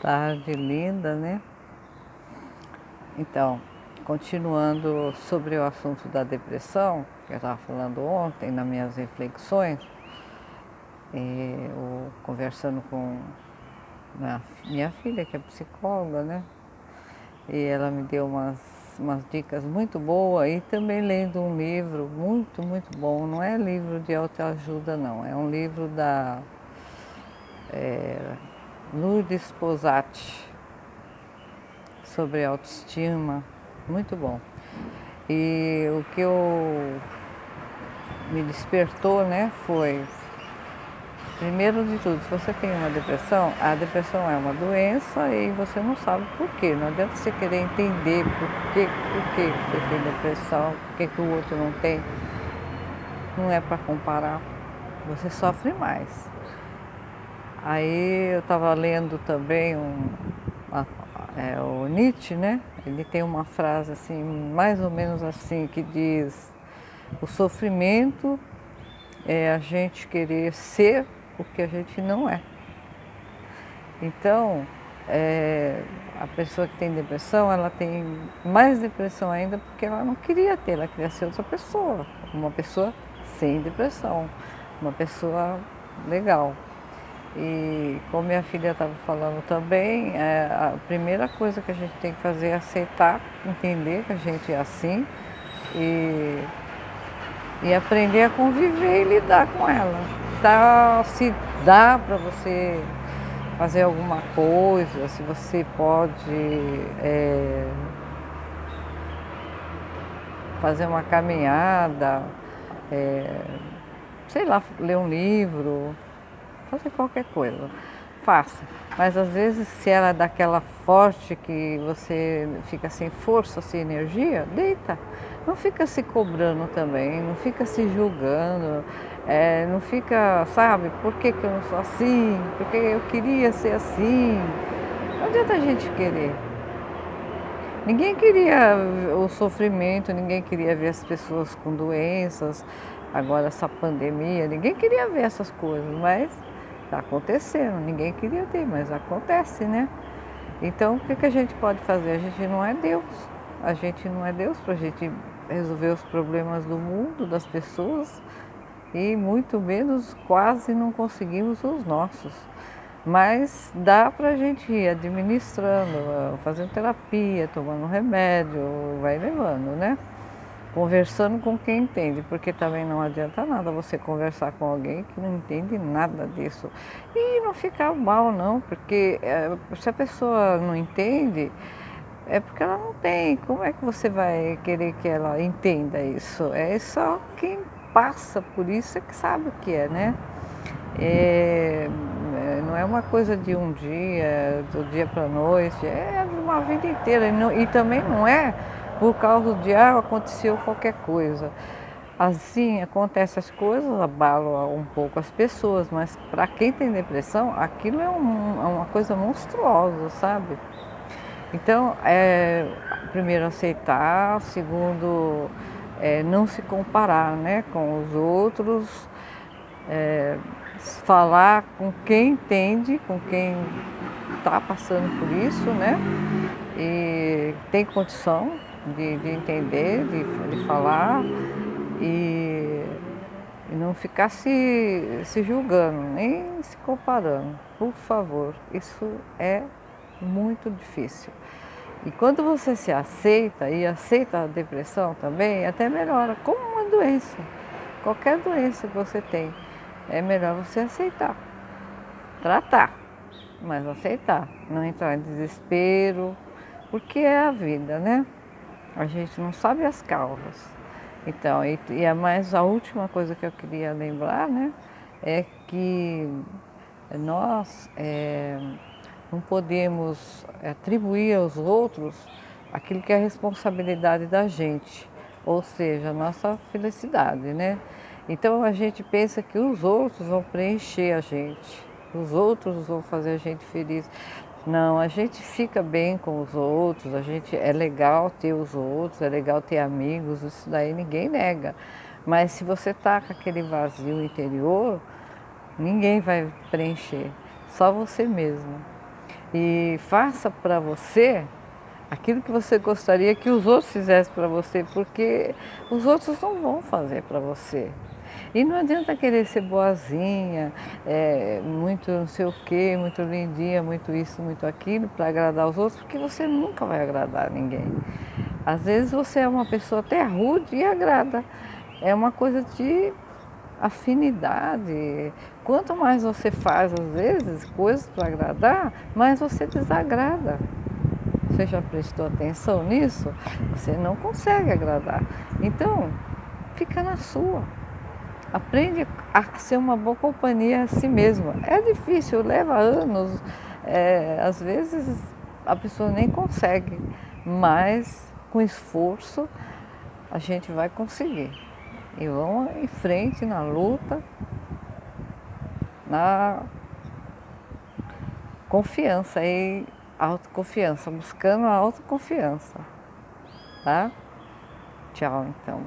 Tarde linda, né? Então, continuando sobre o assunto da depressão, que eu estava falando ontem nas minhas reflexões, conversando com minha filha, que é psicóloga, né? E ela me deu umas dicas muito boas e também lendo um livro muito, muito bom. Não é livro de autoajuda, não. É um livro da Lourdes Posati, sobre autoestima, muito bom. E o que me despertou, né, foi, primeiro de tudo, se você tem uma depressão, a depressão é uma doença e você não sabe por quê. Não adianta você querer entender por que você tem depressão, por que o outro não tem. Não é para comparar, você sofre mais. Aí eu estava lendo também o Nietzsche, né? Ele tem uma frase assim, mais ou menos assim, que diz: o sofrimento é a gente querer ser o que a gente não é. Então, a pessoa que tem depressão, ela tem mais depressão ainda porque ela não queria ter, ela queria ser outra pessoa, uma pessoa sem depressão, uma pessoa legal. E como minha filha estava falando também, a primeira coisa que a gente tem que fazer é aceitar, entender que a gente é assim e, e aprender a conviver e lidar com ela. Se dá para você fazer alguma coisa, se você pode fazer uma caminhada, sei lá, ler um livro, fazer qualquer coisa, faça. Mas às vezes, se ela é daquela forte que você fica sem força, sem energia, deita. Não fica se cobrando também, não fica se julgando, não fica, sabe, por que eu não sou assim? Porque eu queria ser assim. Não adianta a gente querer. Ninguém queria o sofrimento, ninguém queria ver as pessoas com doenças, agora essa pandemia, ninguém queria ver essas coisas, mas está acontecendo, ninguém queria ter, mas acontece, né? Então o que a gente pode fazer? A gente não é Deus, a gente não é Deus para a gente resolver os problemas do mundo, das pessoas, e muito menos quase não conseguimos os nossos. Mas dá para a gente ir administrando, fazendo terapia, tomando remédio, vai levando, né? Conversando com quem entende, porque também não adianta nada você conversar com alguém que não entende nada disso. E não ficar mal não, porque se a pessoa não entende, é porque ela não tem. Como é que você vai querer que ela entenda isso? É só quem passa por isso é que sabe o que é, né? Não é uma coisa de um dia, do dia para a noite, é uma vida inteira. E também não é por causa de aconteceu qualquer coisa. Assim, acontecem as coisas, abalam um pouco as pessoas, mas para quem tem depressão, aquilo é uma coisa monstruosa, sabe? Então, primeiro aceitar, segundo, não se comparar, né, com os outros, falar com quem entende, com quem está passando por isso, né? E tem condição de entender, de falar e, e não ficar se julgando, nem se comparando. Por favor, isso é muito difícil. E quando você se aceita e aceita a depressão também, até melhora, como uma doença. Qualquer doença que você tem, é melhor você aceitar, tratar, mas aceitar, não entrar em desespero, porque é a vida, né? A gente não sabe as causas. Então, a última coisa que eu queria lembrar, né, é que nós não podemos atribuir aos outros aquilo que é responsabilidade da gente, ou seja, a nossa felicidade, né? Então a gente pensa que os outros vão preencher a gente, os outros vão fazer a gente feliz. Não, a gente fica bem com os outros, é legal ter os outros, é legal ter amigos, isso daí ninguém nega. Mas se você está com aquele vazio interior, ninguém vai preencher, só você mesmo. E faça para você aquilo que você gostaria que os outros fizessem para você, porque os outros não vão fazer para você. E não adianta querer ser boazinha, muito não sei o quê, muito lindinha, muito isso, muito aquilo, para agradar os outros, porque você nunca vai agradar ninguém. Às vezes você é uma pessoa até rude e agrada. É uma coisa de afinidade. Quanto mais você faz, às vezes, coisas para agradar, mais você desagrada. Você já prestou atenção nisso? Você não consegue agradar. Então, fica na sua. Aprende a ser uma boa companhia a si mesma. É difícil, leva anos, às vezes a pessoa nem consegue, mas com esforço a gente vai conseguir. E vamos em frente na luta, na confiança e autoconfiança, buscando a autoconfiança, tá? Tchau, então.